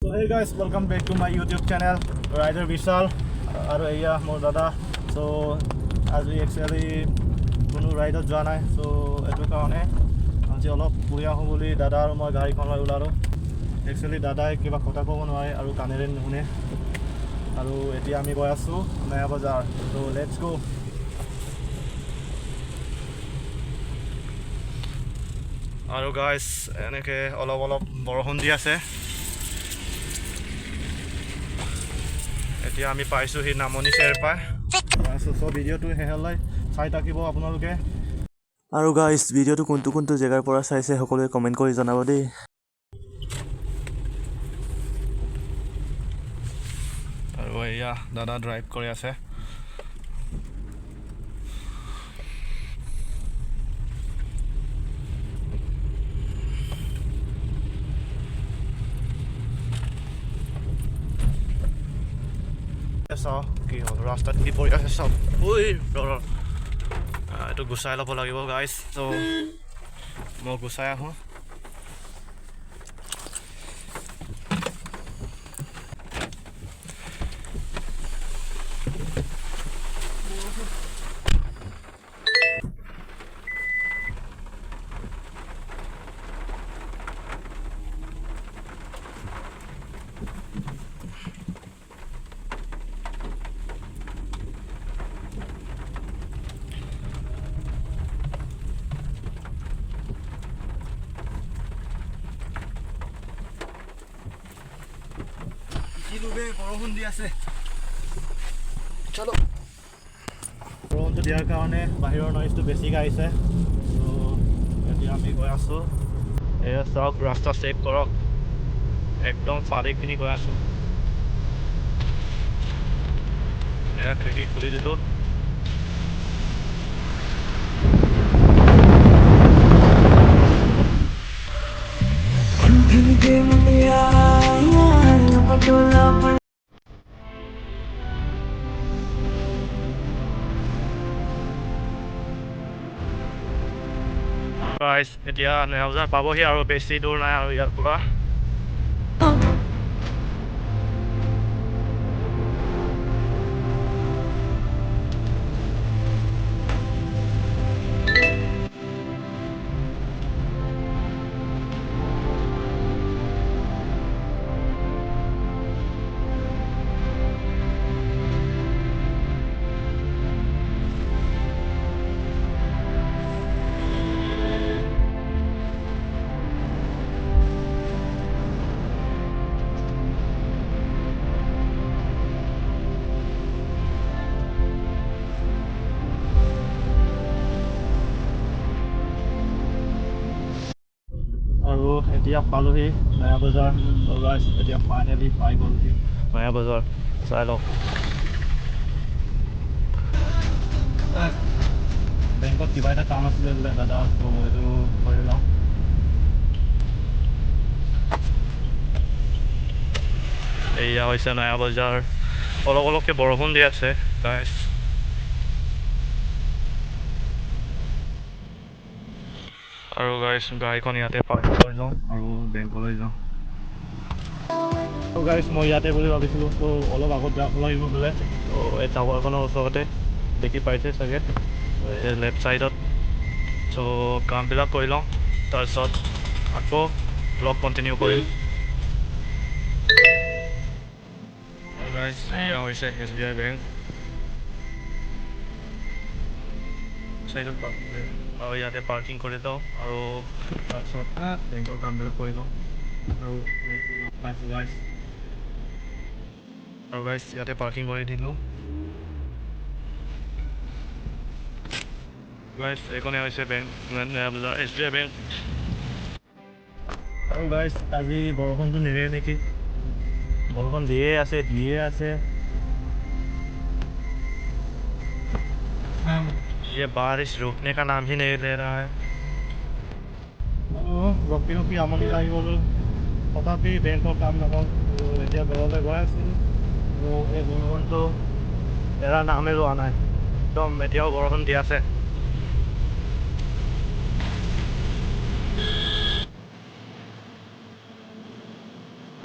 So hey guys, welcome back to my YouTube channel, Rider Bishal. Aru eya mor dada. So as we actually কোনো ৰাইডত যোৱা নাই, so এটো কাৰণে আজি অলপ পুৰিয়া হম বুলি দাদা আৰু মই গাড়ীখন লৈ ওলালো। একচুৱেলি দাদাই কিবা কথা ক'ব নোৱাৰে আৰু কানেৰে নুশুনে, আৰু এতিয়া আমি গৈ আছো নয়াবজাৰ। so let's go। আৰু গাইজ এনেকে অলপ অলপ বৰষুণ দি আছে। এতিয়া আমি পাইছোঁ সি নামনি চেৰপাই। সো ভিডিঅ'টো শেষলৈ চাই থাকিব আপোনালোকে। আৰু গাইজ ভিডিঅ'টো কোনটো জেগাৰ পৰা চাইছে সকলোৱে কমেণ্ট কৰি জনাব দেই। আৰু এয়া দাদা ড্ৰাইভ কৰি আছে। চাওঁ কি হ'ল, ৰাস্তাত কি পৰি আছে চাওক। এইটো গুচাই ল'ব লাগিব গাইজ। ত' মই গুচাই আহোঁ। বৰষুণ দি আছে, চলো। বৰষুণটো দিয়াৰ কাৰণে বাহিৰৰ নইজটো বেছিকৈ আহিছে। ত' এতিয়া আমি গৈ আছোঁ। এয়া চাওক, ৰাস্তা চেক কৰক, একদম ফালিখিনি গৈ আছোঁ। এয়া খিৰিকী খুলি দিলোঁ। গাইজ এতিয়া নয়াবজাৰ পাবহি আৰু বেছি দূৰ নাই আৰু ইয়াৰ পৰা। আৰু এতিয়া পালোহি নয়াবজাৰ। এতিয়া ফাইনেলি পাই গ'লোহি নয়াবজাৰ। চাই লওক, বেংকত কিবা এটা কাম আছিলে বোলে দাদা, এইটো কৰি লওঁ। এয়া হৈছে নয়াবজাৰ। অলপ অলপকৈ বৰষুণ দি আছে গাইজ। আৰু গাইজ গাড়ীখন ইয়াতে পাৰ্কিং কৰি লওঁ আৰু বেংকলৈ যাওঁ। গাইজ মই ইয়াতে বুলি ভাবিছিলোঁ, ত' অলপ আগত যাব লাগিব বোলে। ত' এই টাৱাৰখনৰ ওচৰতে দেখি পাইছে চাগে, লেফ্ট ছাইডত। চ' কামবিলাক কৰি লওঁ, তাৰপিছত আকৌ ব্লগ কণ্টিনিউ কৰিম। গাইজ এয়া হৈছে SBI বেংক। চাইডত আৰু ইয়াতে পাৰ্কিং কৰি লওঁ আৰু তাৰপিছত বেংকৰ কামবিলাক কৰি লওঁ। আৰু গাইজ ইয়াতে পাৰ্কিং কৰি দিলোঁ। গাইজ এইখনে হৈছে বেংক, নয়াবজাৰ SBI বেংক। আৰু গাইজ আজি বৰষুণটো নিদিয়ে নেকি, বৰষুণ দিয়ে আছে। ये बारिश रुकने का नाम ही नहीं ले रहा है। ৰখি আমনি লাগি গ'ল, তথাপি বেংকৰ কাম নহ'ল। এতিয়া ঘৰলৈ গৈ আছোঁ। এই বৰষুণটো এৰা নামেই লোৱা নাই, একদম এতিয়াও বৰষুণ দি আছে।